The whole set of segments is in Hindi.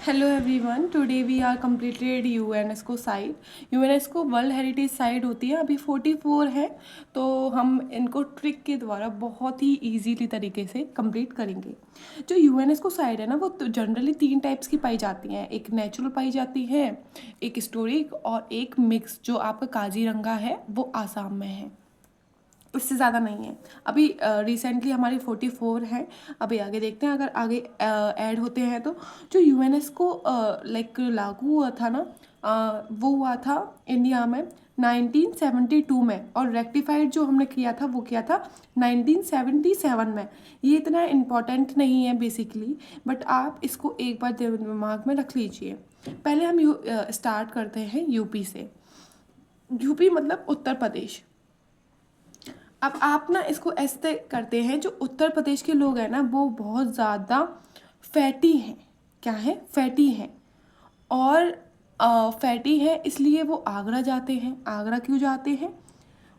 Hello everyone, today we are completed UNESCO site. UNESCO world heritage site होती है, अभी 44 है। तो हम इनको ट्रिक के द्वारा बहुत ही इजीली तरीके से कंप्लीट करेंगे। जो यूनेस्को साइट है ना, वो तो जनरली 3 टाइप्स की पाई जाती हैं। एक नेचुरल पाई जाती है, एक हिस्टोरिक और एक मिक्स जो आपका काजीरंगा है वो आसाम में है। इससे ज़्यादा नहीं है। अभी रिसेंटली हमारी 44 है। अभी आगे देखते हैं, अगर आगे ऐड होते हैं तो। जो यूनेस्को लाइक लागू हुआ था ना, वो हुआ था इंडिया में 1972 में, और रेक्टिफाइड जो हमने किया था वो किया था 1977 में। ये इतना इम्पॉर्टेंट नहीं है बेसिकली, बट आप इसको एक बार दिमाग में रख लीजिए। पहले हम स्टार्ट करते हैं यूपी से। यूपी मतलब उत्तर प्रदेश। अब आप ना इसको ऐसे करते हैं, जो उत्तर प्रदेश के लोग हैं ना वो बहुत ज़्यादा फैटी हैं। क्या है? फैटी हैं। और फैटी है इसलिए वो आगरा जाते हैं। आगरा क्यों जाते हैं?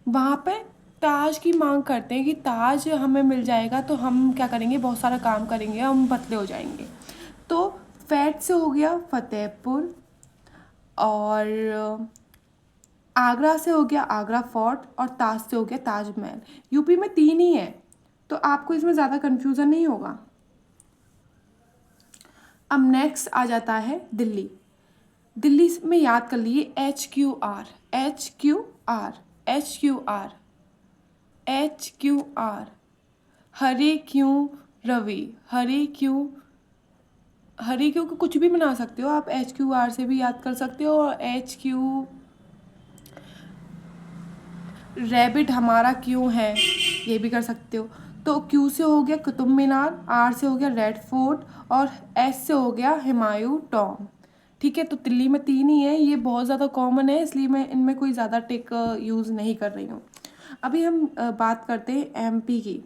वहाँ पे ताज की मांग करते हैं कि ताज हमें मिल जाएगा तो हम क्या करेंगे, बहुत सारा काम करेंगे, हम पतले हो जाएंगे। तो फैट से हो गया फतेहपुर, और आगरा से हो गया आगरा फोर्ट, और ताज से हो गया ताजमहल। यूपी में 3 ही है, तो आपको इसमें ज़्यादा कन्फ्यूज़न नहीं होगा। अब नेक्स्ट आ जाता है दिल्ली। दिल्ली में याद कर लिए HQR, HQR, HQR, HQR। हरे क्यों रवि, हरे क्यों को कुछ भी बना सकते हो आप, HQR से भी याद कर सकते हो। और HQ रैबिट हमारा क्यों है, ये भी कर सकते हो। तो क्यू से हो गया कुतुब मीनार, आर से हो गया रेड फोर्ट, और एस से हो गया हुमायूं टॉम। ठीक है, तो दिल्ली में 3 ही है। ये बहुत ज़्यादा कॉमन है, इसलिए मैं इनमें कोई ज़्यादा टिक यूज़ नहीं कर रही हूँ। अभी हम बात करते हैं एमपी की।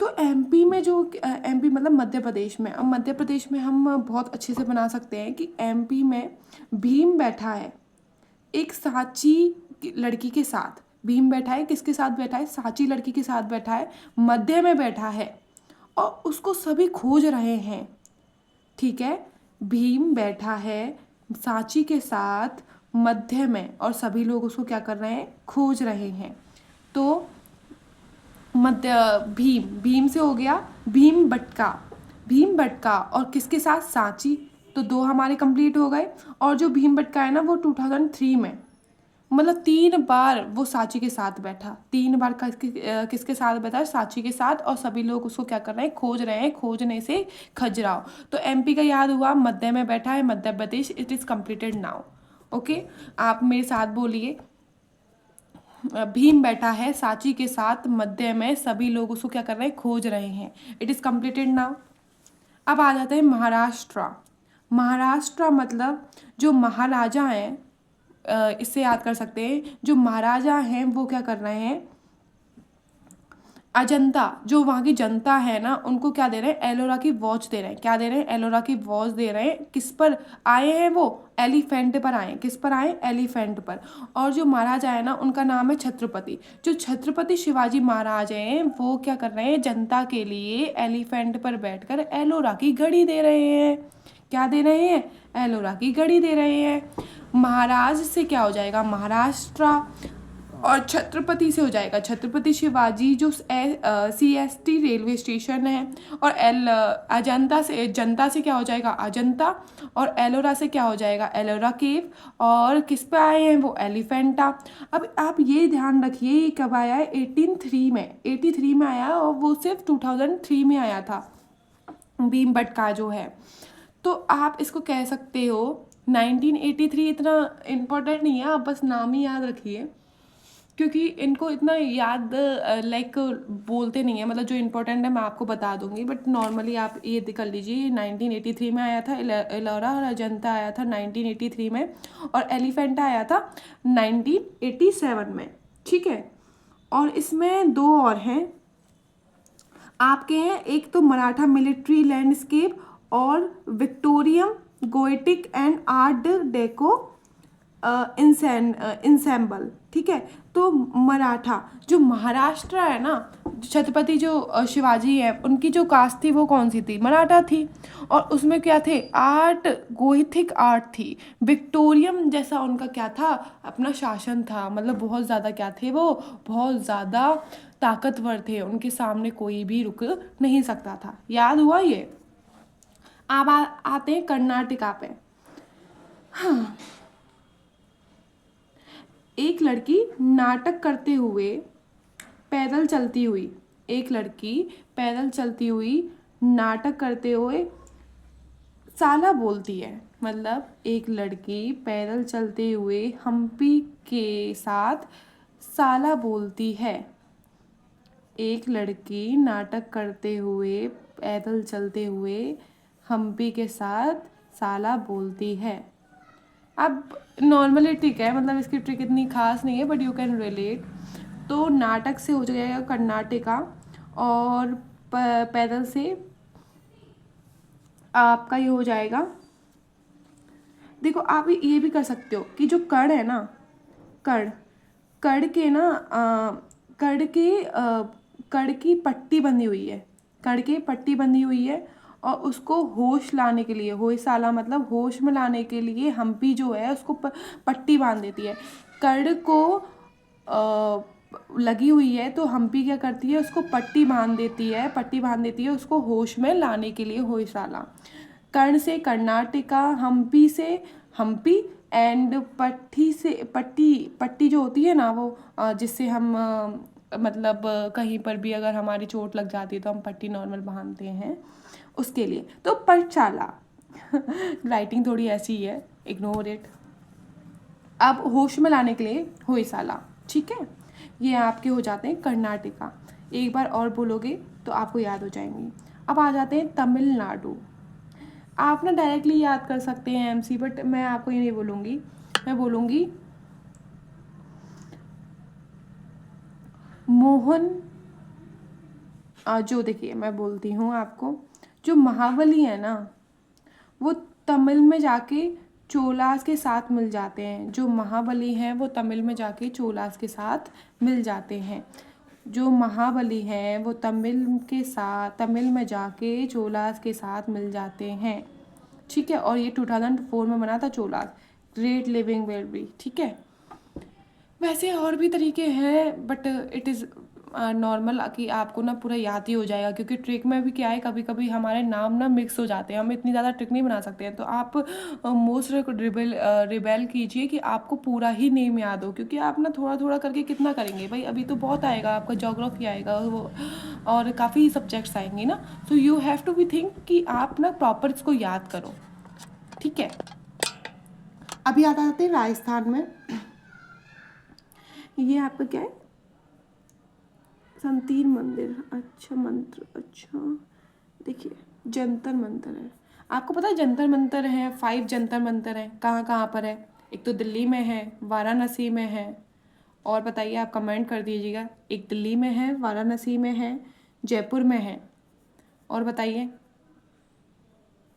तो एमपी में जो एमपी मतलब मध्य प्रदेश में, अब मध्य प्रदेश में हम बहुत अच्छे से बना सकते हैं कि एमपी में भीम बैठा है एक सांची लड़की के साथ। भीम बैठा है, किसके साथ बैठा है? सांची लड़की के साथ बैठा है, मध्य में बैठा है, और उसको सभी खोज रहे हैं। ठीक है, भीम बैठा है सांची के साथ मध्य में, और सभी लोग उसको क्या कर रहे हैं? खोज रहे हैं। तो मध्य भीम से हो गया भीम बटका, भीम बटका, और किसके साथ? सांची। तो 2 हमारे कंप्लीट हो गए। और जो भीम बटका है ना, वो 2003 में, मतलब 3 बार वो सांची के साथ बैठा। 3 बार किसके साथ बैठा? सांची के साथ, और सभी लोग उसको क्या कर रहे हैं? खोज रहे हैं। खोजने से खजुराहो। तो एमपी का याद हुआ, मध्य में बैठा है Madhya Pradesh. It is completed now. Okay, आप मेरे साथ बोलिए। भीम बैठा है सांची के साथ मध्य में, सभी लोग उसको क्या कर रहे हैं? खोज रहे हैं। It is completed now. अब आ जाते हैं महाराष्ट्र। महाराष्ट्र मतलब जो महाराजा हैं, इससे याद कर सकते हैं, जो महाराजा हैं वो क्या कर रहे हैं? अजंता, जो वहाँ की जनता है ना, उनको क्या दे रहे हैं? एलोरा की वॉच दे रहे हैं। क्या दे रहे हैं? एलोरा की वॉच दे रहे हैं। किस पर आए हैं वो? एलिफेंट पर आए। किस पर आए? एलिफेंट पर। और जो महाराजा है ना, उनका नाम है छत्रपति। जो छत्रपति शिवाजी महाराज हैं वो क्या कर रहे हैं? जनता के लिए एलिफेंट पर बैठकर एलोरा की घड़ी दे रहे हैं। क्या दे रहे हैं? एलोरा की घड़ी दे रहे हैं। महाराज से क्या हो जाएगा? महाराष्ट्र, और छत्रपति से हो जाएगा छत्रपति शिवाजी, जो CST रेलवे स्टेशन है। और अजंता से, जनता से क्या हो जाएगा? अजंता, और एलोरा से क्या हो जाएगा? एलोरा केव। और किस पे आए हैं वो? एलिफेंटा। अब आप ये ध्यान रखिए, ये कब आया है? 83 में, 83 में आया, और वो सिर्फ 2003 में आया था, भीमबटका जो है। तो आप इसको कह सकते हो 1983। इतना इम्पोर्टेंट नहीं है, आप बस नाम ही याद रखिए, क्योंकि इनको इतना याद लाइक बोलते नहीं है। मतलब जो इम्पोर्टेंट है मैं आपको बता दूंगी, बट नॉर्मली आप ये कर लीजिए। 1983 में आया था एलोरा, और अजंता आया था 1983 में, और एलिफेंटा आया था 1987 में। ठीक है, और इसमें 2 और हैं आपके हैं। एक तो मराठा मिलिट्री लैंडस्केप, और विक्टोरियम गोएटिक एंड आर्ट डेको इंसेम्बल, ठीक है। तो मराठा, जो महाराष्ट्र है ना, छत्रपति जो शिवाजी है, उनकी जो कास्ट थी वो कौन सी थी? मराठा थी। और उसमें क्या थे? आर्ट, गोथिक आर्ट थी। विक्टोरियम जैसा उनका क्या था? अपना शासन था। मतलब बहुत ज़्यादा क्या थे वो? बहुत ज़्यादा ताकतवर थे, उनके सामने कोई भी रुक नहीं सकता था। याद हुआ ये? अब आते हैं कर्नाटका पे। हाँ, एक लड़की नाटक करते हुए पैदल चलती हुई, एक लड़की पैदल चलती हुई नाटक करते हुए साला बोलती है। मतलब एक लड़की पैदल चलते हुए हम्पी के साथ साला बोलती है। एक लड़की नाटक करते हुए पैदल चलते हुए हम्पी के साथ साला बोलती है। अब नॉर्मली ठीक है, मतलब इसकी ट्रिक इतनी खास नहीं है, बट यू कैन रिलेट। तो नाटक से हो जाएगा कर्नाटका, और पैदल से आपका ये हो जाएगा। देखो, आप ये भी कर सकते हो कि जो कड़ है ना, कड़, कड़ के ना कड़ के कड़ की पट्टी बंधी हुई है, कड़ की पट्टी बंधी हुई है, और उसको होश लाने के लिए, होयसाला मतलब होश में लाने के लिए हम्पी जो है उसको पट्टी बांध देती है। कड़ को लगी हुई है, तो हम्पी क्या करती है? उसको पट्टी बांध देती है, पट्टी बांध देती है उसको होश में लाने के लिए, होयसाला। कर्ण से कर्नाटका, हम्पी से हम्पी, एंड पट्टी से पट्टी, पट्टी जो होती है ना वो जिससे हम मतलब कहीं पर भी अगर हमारी चोट लग जाती है तो हम पट्टी नॉर्मल बांधते हैं, उसके लिए। तो पाठशाला राइटिंग थोड़ी ऐसी ही है, इग्नोर इट। अब होश में लाने के लिए होयसाला, ठीक है। ये आपके हो जाते हैं कर्नाटका। एक बार और बोलोगे तो आपको याद हो जाएंगी। अब आ जाते हैं तमिलनाडु। आप ना डायरेक्टली याद कर सकते हैं एमसी, बट मैं आपको ये नहीं बोलूँगी। मैं बोलूँगी मोहन, जो देखिए मैं बोलती हूँ आपको, जो महाबली है ना, वो तमिल में जाके चोलास के साथ मिल जाते हैं। जो महाबली हैं वो तमिल में जाके चोलास के साथ मिल जाते हैं। जो महाबली हैं वो तमिल में जाके चोलास के साथ मिल जाते हैं, ठीक है। और ये 2004 में बना था चोलास, ग्रेट लिविंग वेल बी, ठीक है। वैसे और भी तरीके हैं, बट इट इज़ नॉर्मल कि आपको ना पूरा याद ही हो जाएगा, क्योंकि ट्रिक में भी क्या है, कभी कभी हमारे नाम ना मिक्स हो जाते हैं, हम इतनी ज़्यादा ट्रिक नहीं बना सकते हैं। तो आप मोस्ट रिबेल कीजिए कि आपको पूरा ही नेम याद हो, क्योंकि आप ना थोड़ा थोड़ा करके कितना करेंगे भाई, अभी तो बहुत आएगा आपका, ज्योग्राफी आएगा वो, और काफ़ी सब्जेक्ट्स आएंगे ना। So you have to be think कि आप ना प्रॉपर इसको याद करो, ठीक है। अभी आता आते हैं राजस्थान में। ये आपका क्या है? संतीर मंदिर, अच्छा मंत्र, अच्छा देखिए, जंतर मंतर है। आपको पता है जंतर मंतर है, 5 जंतर मंतर हैं, कहाँ कहाँ पर है? एक तो दिल्ली में है, वाराणसी में है, और बताइए, आप कमेंट कर दीजिएगा। एक दिल्ली में है, वाराणसी में है, जयपुर में है, और बताइए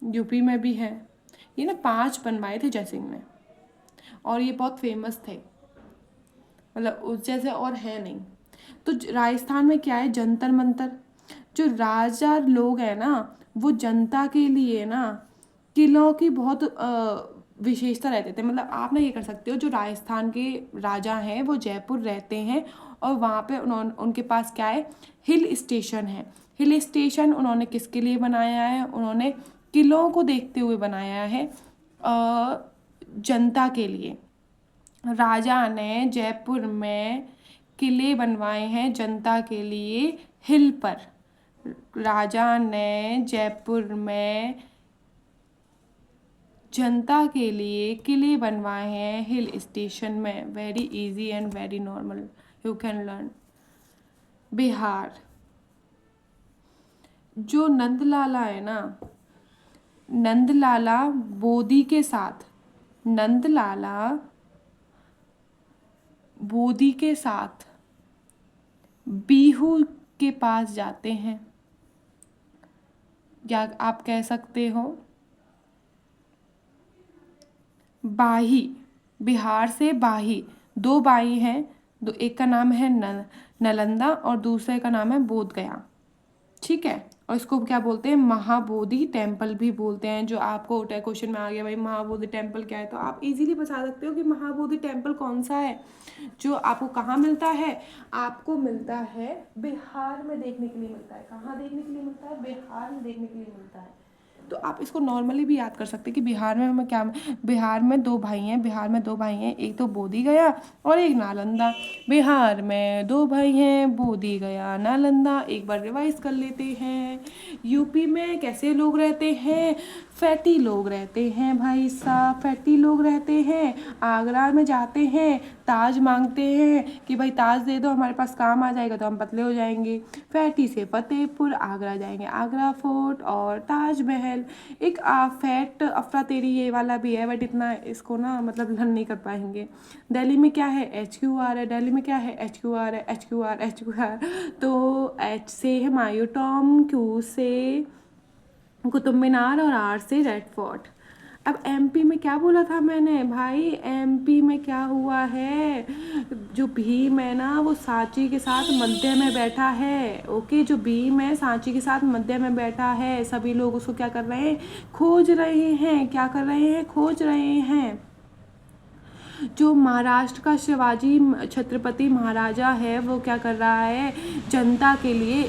यूपी में भी है। ये ना 5 बनवाए थे जयसिंह ने, और ये बहुत फेमस थे, मतलब उस जैसे और है नहीं। तो राजस्थान में क्या है? जंतर मंतर। जो राजा लोग हैं ना, वो जनता के लिए ना किलों की बहुत विशेषता रहते थे। मतलब आप ना ये कर सकते हो, जो राजस्थान के राजा हैं वो जयपुर रहते हैं, और वहाँ पे उनके पास क्या है? हिल स्टेशन है। हिल स्टेशन उन्होंने किसके लिए बनाया है? उन्होंने किलों को देखते हुए बनाया है, जनता के लिए। राजा ने जयपुर में किले बनवाए हैं जनता के लिए, हिल पर। राजा ने जयपुर में जनता के लिए किले बनवाए हैं हिल स्टेशन में। Very easy and very normal, you can learn. Bihar, जो नंदलाला है ना, नंदलाला बोधी के साथ, नंदलाला बोधी के साथ बीहू के पास जाते हैं, या आप कह सकते हो बाही, बिहार से बाही, दो बाई हैं, दो, एक का नाम है नालंदा और दूसरे का नाम है बोध गया। ठीक है, और इसको क्या बोलते हैं, महाबोधि टेम्पल भी बोलते हैं। जो आपको क्वेश्चन में आ गया भाई महाबोधि टेम्पल क्या है, तो आप इजीली बता सकते हो कि महाबोधि टेम्पल कौन सा है। जो आपको कहाँ मिलता है, आपको मिलता है बिहार में देखने के लिए मिलता है। कहाँ देखने के लिए मिलता है, बिहार में देखने के लिए मिलता है। तो आप इसको नॉर्मली भी याद कर सकते हैं कि बिहार में हमें क्या, बिहार में दो भाई हैं, बिहार में दो भाई हैं, एक तो बोधि गया और एक नालंदा। बिहार में दो भाई हैं, बोधि गया नालंदा। एक बार रिवाइज कर लेते हैं। यूपी में कैसे लोग रहते हैं, फैटी लोग रहते हैं भाई साहब, फैटी लोग रहते हैं। आगरा में जाते हैं, ताज मांगते हैं कि भाई ताज दे दो, हमारे पास काम आ जाएगा तो हम पतले हो जाएंगे। फैटी से फतेहपुर आगरा जाएंगे, आगरा फोर्ट और ताजमहल। एक फैट अफरा तेरी ये वाला भी है, बट इतना इसको ना मतलब लर्न नहीं कर पाएंगे। दिल्ली में क्या है, HQR है। दिल्ली में क्या है, HQR है, HQR HQR। तो H से है मायूटॉम, Q से कुतुब मीनार और R से रेड फोर्ट। अब MP में क्या बोला था मैंने भाई, MP में क्या हुआ है, जो भीम है ना वो सांची के साथ मध्य में बैठा है। ओके, जो भीम है सांची के साथ मध्य में बैठा है। सभी लोग उसको क्या कर रहे हैं, खोज रहे हैं। क्या कर रहे हैं, खोज रहे हैं। जो महाराष्ट्र का शिवाजी छत्रपति महाराजा है वो क्या कर रहा है, जनता के लिए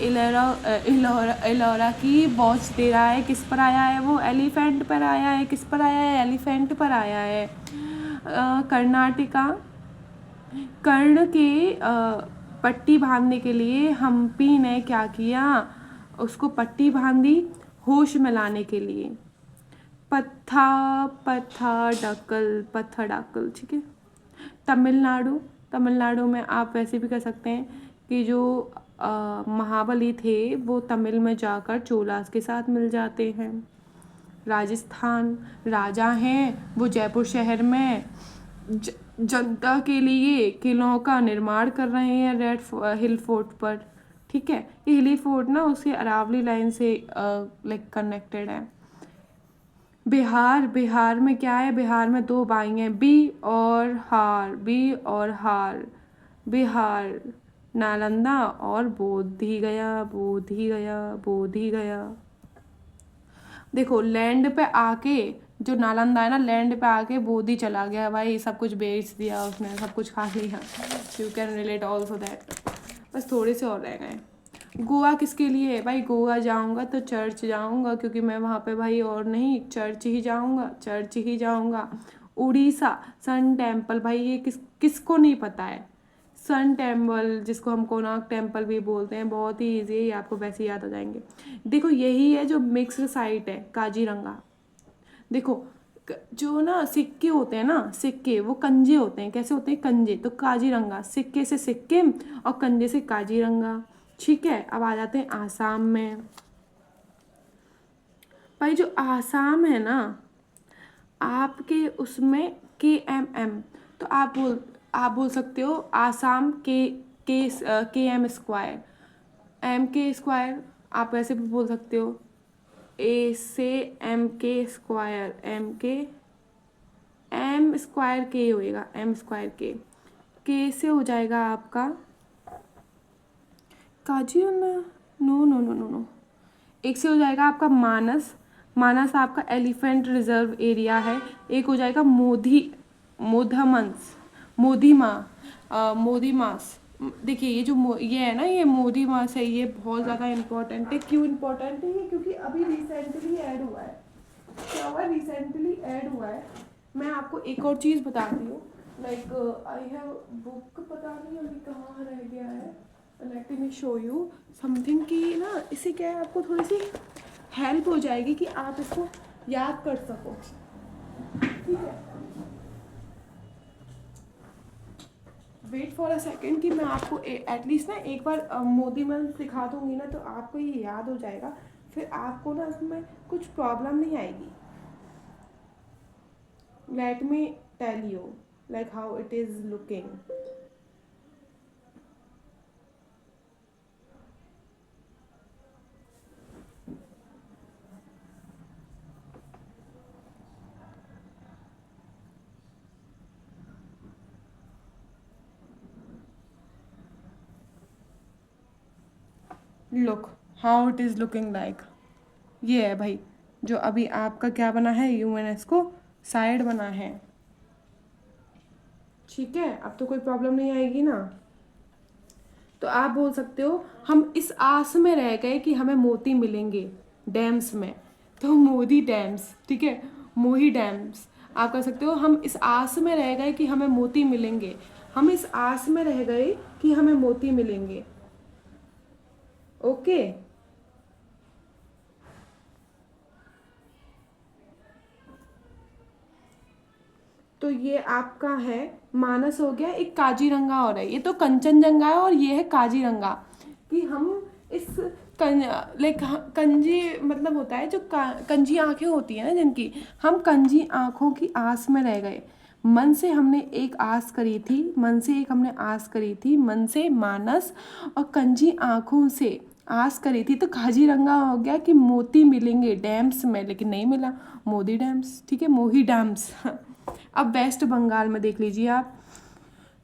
इलोरा की वॉच दे रहा है। किस पर आया है वो, एलिफेंट पर आया है। किस पर आया है, एलिफेंट पर आया है। कर्नाटका, कर्ण के पट्टी बांधने के लिए हम्पी ने क्या किया, उसको पट्टी बांधी होश में लाने के लिए। पत्थर डाकल, ठीक है। तमिलनाडु, तमिलनाडु में आप वैसे भी कर सकते हैं कि जो महाबली थे वो तमिल में जाकर चोलास के साथ मिल जाते हैं। राजस्थान, राजा हैं वो जयपुर शहर में जनता के लिए किलों का निर्माण कर रहे हैं रेड हिल फोर्ट पर। ठीक है, ये हिली फोर्ट ना उसके अरावली लाइन से लाइक कनेक्टेड है। बिहार, बिहार में क्या है, बिहार में दो बाई हैं, बी और हार। बिहार, नालंदा और बोधि गया। देखो लैंड पे आके जो नालंदा है ना, लैंड पे आके बोधि चला गया भाई, सब कुछ बेच दिया उसने, सब कुछ खा लिया। You can relate also that. बस थोड़े से और रह गए। गोवा किसके लिए है भाई, गोवा जाऊंगा तो चर्च जाऊंगा, क्योंकि मैं वहाँ पे भाई और नहीं चर्च ही जाऊंगा। उड़ीसा, सन टेम्पल भाई, ये किसको नहीं पता है। सन टेम्पल जिसको हम कोणार्क टेम्पल भी बोलते हैं, बहुत ही ईजी है, ये आपको वैसे याद हो जाएंगे। देखो यही है जो मिक्स्ड साइट है, काजीरंगा। देखो जो ना सिक्के होते हैं ना, सिक्के वो कंजे होते हैं। कैसे होते हैं, कंजे। तो काजीरंगा, सिक्के से सिक्किम और कंजे से काजीरंगा। ठीक है, अब आ जाते हैं आसाम में। भाई जो आसाम है ना, आपके उसमें KMM, तो आप बोल सकते हो Assam KM square, MK square. आप ऐसे भी बोल सकते हो, A से MK square, M square K होएगा, M स्क्वायर K से हो जाएगा आपका Kaziranga. No no no no no, एक से हो जाएगा आपका मानस। मानस आपका एलिफेंट रिजर्व एरिया है। एक हो जाएगा मोदीमास। देखिए ये जो ये है ना, ये मोदीमास है, ये बहुत ज़्यादा इम्पोर्टेंट है। क्यों इम्पोर्टेंट है ये, क्योंकि अभी रिसेंटली ऐड हुआ है। क्या हुआ, रिसेंटली ऐड हुआ है। मैं आपको एक और चीज़ बताती हूँ, लाइक आई हैव बुक, पता नहीं अभी कहाँ रह गया है। Let me show you something कि ना, इससे क्या है, आपको थोड़ी सी हेल्प हो जाएगी कि आप इसको याद कर सको। ठीक है, वेट फॉर अ सेकेंड कि मैं आपको एटलीस्ट ना एक बार मोदी मन सिखा दूंगी ना, तो आपको ये याद हो जाएगा। फिर आपको ना उसमें कुछ प्रॉब्लम नहीं आएगी। Let me tell you like how it is looking. Look how it is looking like. ये है भाई जो अभी आपका क्या बना है, यूएनएस्को साइड बना है। ठीक है, अब तो कोई प्रॉब्लम नहीं आएगी ना। तो आप बोल सकते हो हम इस आस में रह गए कि हमें मोती मिलेंगे डैम्स में, तो मोदी डैम्स, ठीक है, मोही डैम्स। आप कर सकते हो हम इस आस में रह गए कि हमें मोती मिलेंगे, हम इस आस में रह गए कि हमें मोती मिलेंगे। ओके, तो ये आपका है मानस हो गया। एक काजीरंगा और है, ये तो कंचनजंगा है और ये है काजीरंगा। कि हम इस कंजी मतलब होता है जो कंजी आंखें होती है ना जिनकी, हम कंजी आंखों की आस में रह गए। मन से हमने एक आस करी थी, मन से एक हमने आस करी थी, मन से मानस और कंजी आंखों से आस करी थी। तो काजीरंगा हो गया कि मोती मिलेंगे डैम्स में, लेकिन नहीं मिला, मोदी डैम्स, ठीक है, मोही डैम्स। अब वेस्ट बंगाल में देख लीजिए आप,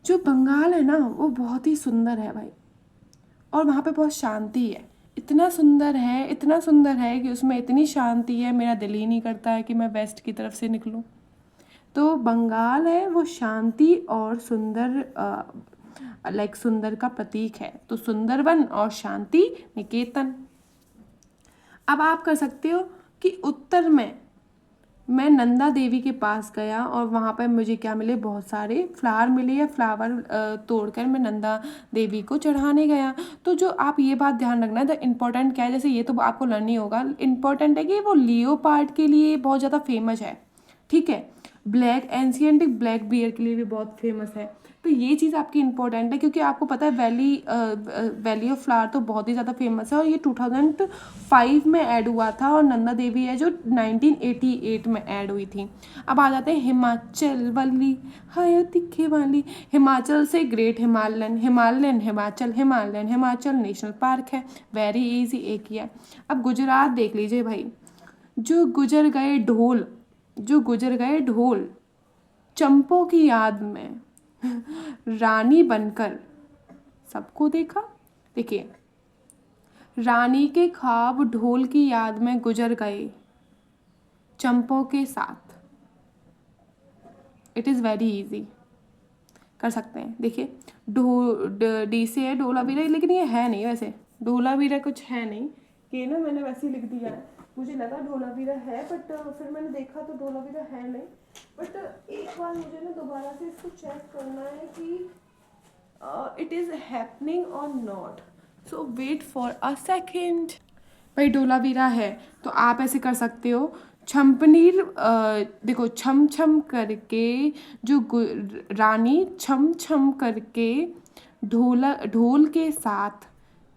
जो बंगाल है ना वो बहुत ही सुंदर है भाई, और वहाँ पे बहुत शांति है। इतना सुंदर है, इतना सुंदर है कि उसमें इतनी शांति है, मेरा दिल ही नहीं करता है कि मैं वेस्ट की तरफ से निकलूं। तो बंगाल है वो शांति और सुंदर लाइक सुंदर का प्रतीक है। तो सुंदरवन और शांति निकेतन। अब आप कर सकते हो कि उत्तर में मैं नंदा देवी के पास गया और वहाँ पर मुझे क्या मिले, बहुत सारे फ्लावर मिले, या फ्लावर तोड़कर मैं नंदा देवी को चढ़ाने गया। तो जो आप ये बात ध्यान रखना, द इम्पोर्टेंट क्या है, जैसे ये तो आपको लर्न ही होगा, इम्पोर्टेंट है कि वो लियोपार्ड के लिए बहुत ज़्यादा फेमस है, ठीक है, ब्लैक एंशियंट ब्लैक बियर के लिए भी बहुत फेमस है। तो ये चीज़ आपकी इंपॉर्टेंट है, क्योंकि आपको पता है वैली ऑफ फ्लावर तो बहुत ही ज़्यादा फेमस है, और ये 2005 में ऐड हुआ था, और नंदा देवी है जो 1988 में ऐड हुई थी। अब आ जाते हैं हिमाचल वाली, हाय दिखे वाली। हिमाचल से ग्रेट हिमाचल नेशनल पार्क है, वेरी इजी, एक ही है। अब गुजरात देख लीजिए भाई, जो गुजर गए ढोल चंपों की याद में रानी बनकर सबको देखा। देखिए, रानी के ख्वाब ढोल की याद में गुजर गए चंपों के साथ। इट इज़ वेरी इजी, कर सकते हैं। देखिए, डी से है ढोलावीरा, लेकिन ये है नहीं, वैसे ढोलावीरा कुछ है नहीं, कि ना मैंने वैसे ही लिख दिया है, मुझे लगा ढोलावीरा है, बट फिर मैंने देखा तो ढोलावीरा है नहीं। बट एक बार मुझे ना दोबारा से इसको चेक करना है कि इट इज़ हैपनिंग और not, so wait for a second. भाई ढोलावीरा है, तो आप ऐसे कर सकते हो, छमपनीर देखो, छम छम करके जो रानी छम छम करके ढोल के साथ,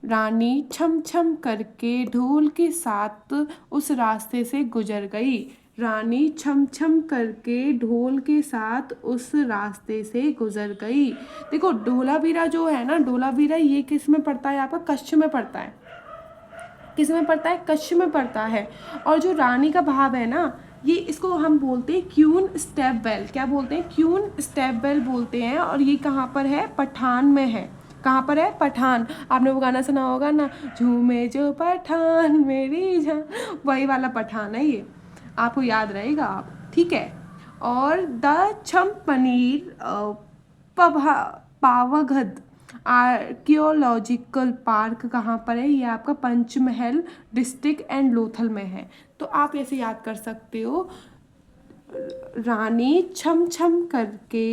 रानी छम छम करके ढोल के साथ उस रास्ते से गुजर गई। रानी छम छम करके ढोल के साथ उस रास्ते से गुजर गई। देखो, ढोलावीरा जो है ना, ढोलावीरा ये किस में पड़ता है, आपका कच्छ में पड़ता है। किस में पड़ता है, कच्छ में पड़ता है। और जो रानी का भाव है ना, ये इसको हम बोलते हैं क्यून स्टेप बेल। क्या बोलते हैं, क्यून स्टेप बेल बोलते हैं। और ये कहाँ पर है, पठान में है। कहाँ पर है, पठान। आपने वो गाना सुना होगा ना, झूमे जो पठान मेरी जान, वही वाला पठान है ये, आपको याद रहेगा आप, ठीक है। और द छम पनीर पावागढ़ आर्कियोलॉजिकल पार्क कहाँ पर है, ये आपका पंचमहल डिस्ट्रिक्ट एंड लोथल में है। तो आप ऐसे याद कर सकते हो, रानी छम छम करके